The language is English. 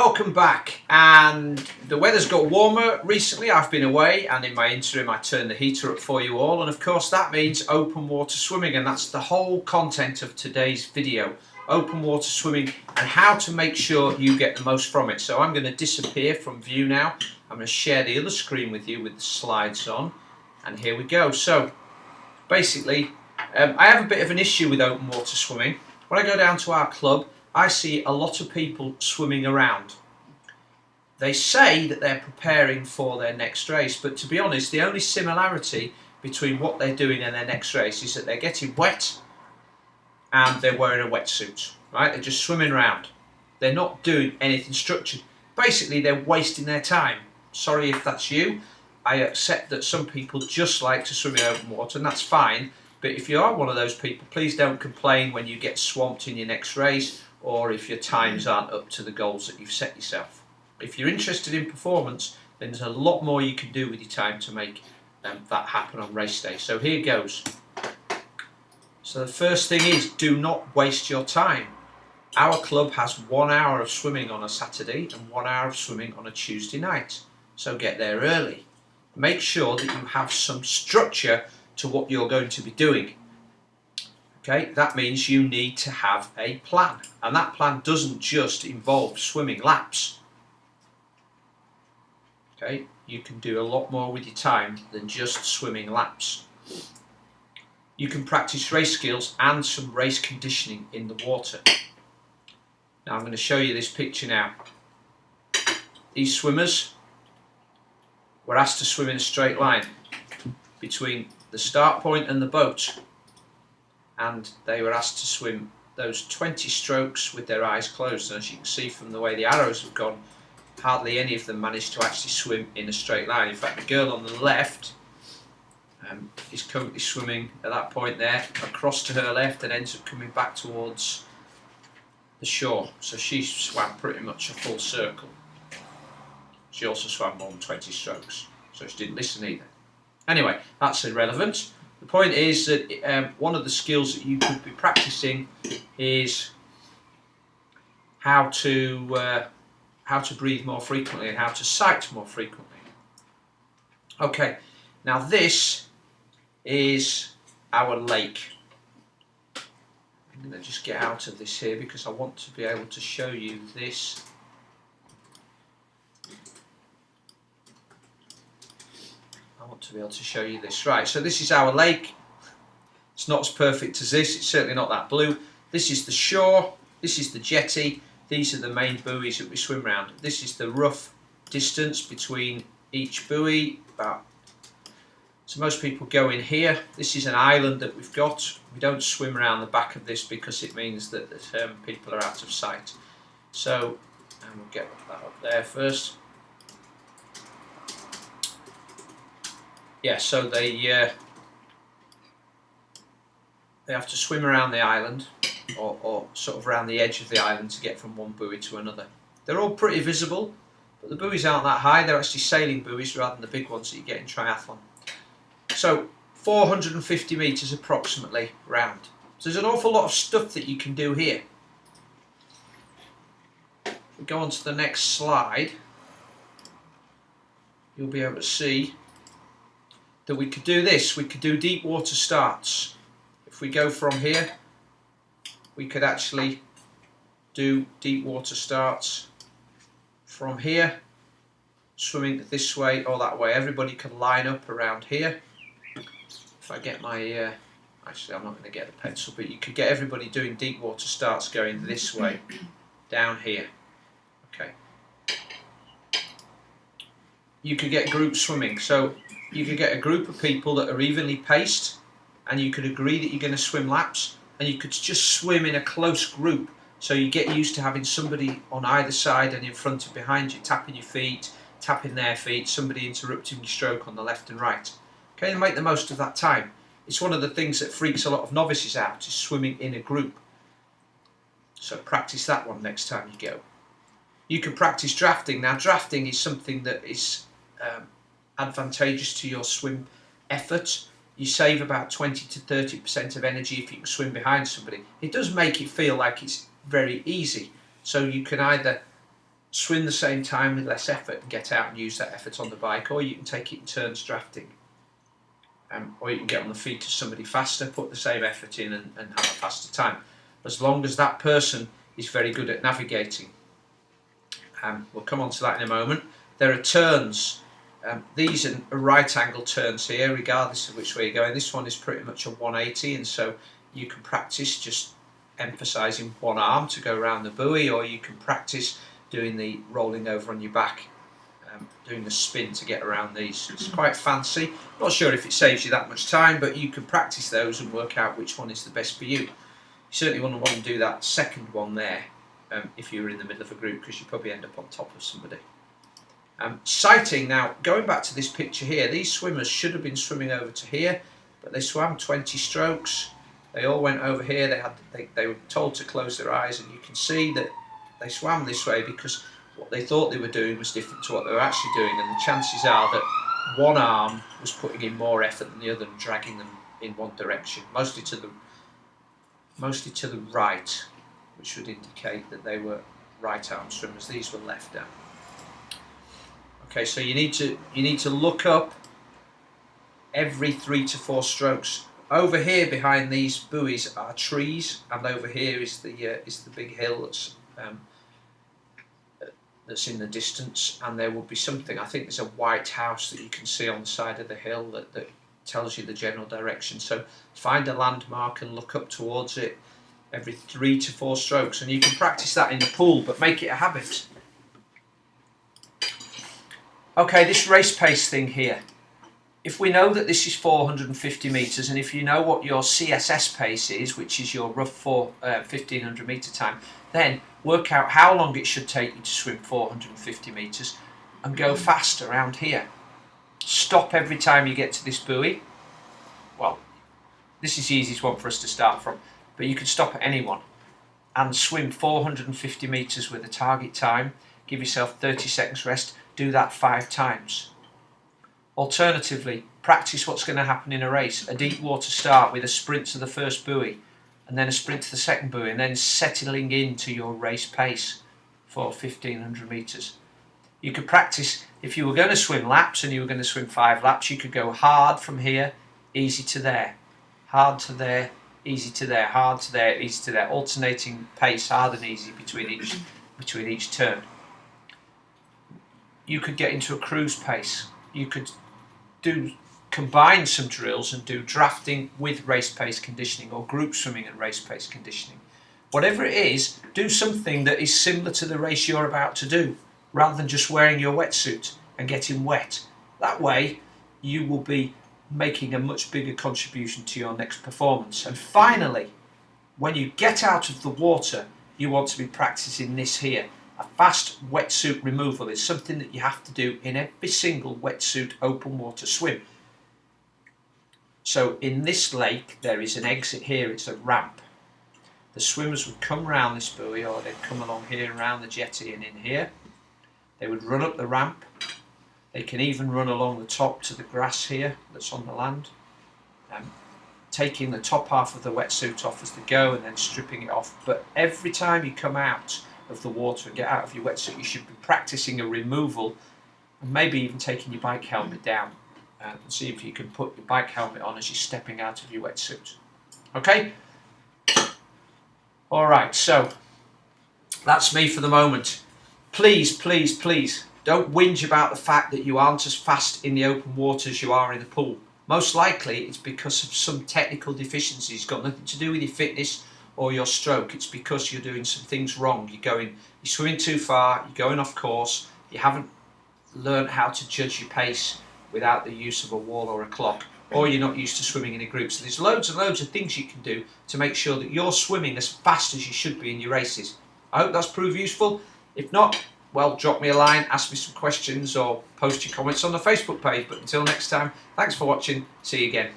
Welcome back, and the weather's got warmer recently. I've been away, and in my interim I turned the heater up for you all, and of course that means open water swimming, and that's the whole content of today's video. Open water swimming and how to make sure you get the most from it. So I'm going to disappear from view now. I'm going to share the other screen with you with the slides on, and here we go. So basically I have a bit of an issue with open water swimming. When I go down to our club, I see a lot of people swimming around. They say that they're preparing for their next race, but to be honest, the only similarity between what they're doing and their next race is that they're getting wet and they're wearing a wetsuit, right? They're just swimming around. They're not doing anything structured. Basically, they're wasting their time. Sorry if that's you. I accept that some people just like to swim in open water, and that's fine. But if you are one of those people, please don't complain when you get swamped in your next race, or if your times aren't up to the goals that you've set yourself. If you're interested in performance, then there's a lot more you can do with your time to make that happen on race day. So here goes. So the first thing is, do not waste your time. Our club has 1 hour of swimming on a Saturday and 1 hour of swimming on a Tuesday night. So get there early. Make sure that you have some structure to what you're going to be doing. Okay, that means you need to have a plan, and that plan doesn't just involve swimming laps. Okay, you can do a lot more with your time than just swimming laps. You can practice race skills and some race conditioning in the water. Now I'm going to show you this picture now. These swimmers were asked to swim in a straight line between the start point and the boat, and they were asked to swim those 20 strokes with their eyes closed, and as you can see from the way the arrows have gone, hardly any of them managed to actually swim in a straight line. In fact, the girl on the left is currently swimming at that point there across to her left and ends up coming back towards the shore, so she swam pretty much a full circle. She also swam more than 20 strokes, so she didn't listen either. Anyway, that's irrelevant. The point is that one of the skills that you could be practicing is how to breathe more frequently and how to sight more frequently. Okay, now this is our lake. I'm going to just get out of this here because I want to be able to show you this. I want to be able to show you this. Right, so this is our lake. It's not as perfect as this. It's certainly not that blue. This is the shore. This is the jetty. These are the main buoys that we swim around. This is the rough distance between each buoy. So most people go in here. This is an island that we've got. We don't swim around the back of this because it means that people are out of sight. So, and we'll get that up there first. Yeah, so they have to swim around the island or sort of around the edge of the island to get from one buoy to another. They're all pretty visible, but the buoys aren't that high. They're actually sailing buoys rather than the big ones that you get in triathlon. So 450 metres approximately round. So there's an awful lot of stuff that you can do here. If we go on to the next slide, you'll be able to see that we could do this. We could do deep water starts. If we go from here, we could actually do deep water starts from here, swimming this way or that way. Everybody can line up around here. If I get my, actually I'm not going to get the pencil, but you could get everybody doing deep water starts going this way, down here. Okay. You could get group swimming, so you could get a group of people that are evenly paced, and you could agree that you're going to swim laps, and you could just swim in a close group, so you get used to having somebody on either side and in front and behind you, tapping your feet, tapping their feet, somebody interrupting your stroke on the left and right. Okay, and make the most of that time. It's one of the things that freaks a lot of novices out, is swimming in a group. So practice that one next time you go. You can practice drafting. Now drafting is something that is advantageous to your swim effort. You save about 20 to 30% of energy if you can swim behind somebody. It does make it feel like it's very easy. So you can either swim the same time with less effort and get out and use that effort on the bike, or you can take it in turns drafting. Or you can get on the feet of somebody faster, put the same effort in and have a faster time, as long as that person is very good at navigating. We'll come on to that in a moment. There are turns. These are right angle turns here, regardless of which way you're going. This one is pretty much a 180, and so you can practice just emphasising one arm to go around the buoy, or you can practice doing the rolling over on your back, doing the spin to get around these. It's quite fancy. Not sure if it saves you that much time, but you can practice those and work out which one is the best for you. You certainly wouldn't want to do that second one there if you were in the middle of a group, because you probably end up on top of somebody. Sighting, now going back to this picture here, these swimmers should have been swimming over to here, but they swam 20 strokes. They all went over here. They were told to close their eyes, and you can see that they swam this way because what they thought they were doing was different to what they were actually doing, and the chances are that one arm was putting in more effort than the other and dragging them in one direction, mostly to the right, which would indicate that they were right arm swimmers. These were left arm. Okay, so you need to look up every 3 to 4 strokes. Over here behind these buoys are trees, and over here is the big hill that's in the distance, and there will be something, I think there's a white house that you can see on the side of the hill that tells you the general direction. So find a landmark and look up towards it every 3 to 4 strokes, and you can practice that in the pool, but make it a habit. Okay, this race pace thing here. If we know that this is 450 metres, and if you know what your CSS pace is, which is your rough 1500 metre time, then work out how long it should take you to swim 450 metres and go fast around here. Stop every time you get to this buoy. Well, this is the easiest one for us to start from, but you can stop at any one and swim 450 metres with a target time. Give yourself 30 seconds rest. Do that 5 times. Alternatively, practice what's going to happen in a race. A deep water start with a sprint to the first buoy, and then a sprint to the second buoy, and then settling into your race pace for 1500 metres. You could practice, if you were going to swim laps and you were going to swim 5 laps, you could go hard from here, easy to there, hard to there, easy to there, hard to there, easy to there, alternating pace, hard and easy between each turn. You could get into a cruise pace. You could combine some drills and do drafting with race pace conditioning, or group swimming and race pace conditioning. Whatever it is, do something that is similar to the race you're about to do, rather than just wearing your wetsuit and getting wet. That way you will be making a much bigger contribution to your next performance. And finally, when you get out of the water, you want to be practicing this here. A fast wetsuit removal is something that you have to do in every single wetsuit open water swim. So in this lake there is an exit here, it's a ramp. The swimmers would come around this buoy, or they'd come along here around the jetty and in here. They would run up the ramp. They can even run along the top to the grass here that's on the land, taking the top half of the wetsuit off as they go and then stripping it off. But every time you come out of the water and get out of your wetsuit, you should be practicing a removal, and maybe even taking your bike helmet down and see if you can put your bike helmet on as you're stepping out of your wetsuit. Okay? Alright, so that's me for the moment. Please, please, please don't whinge about the fact that you aren't as fast in the open water as you are in the pool. Most likely it's because of some technical deficiencies. It's got nothing to do with your fitness or your stroke. It's because you're doing some things wrong. You're swimming too far, you're going off course, you haven't learned how to judge your pace without the use of a wall or a clock, or you're not used to swimming in a group. So there's loads and loads of things you can do to make sure that you're swimming as fast as you should be in your races. I hope that's proved useful. If not, well, drop me a line, ask me some questions, or post your comments on the Facebook page. But until next time, thanks for watching. See you again.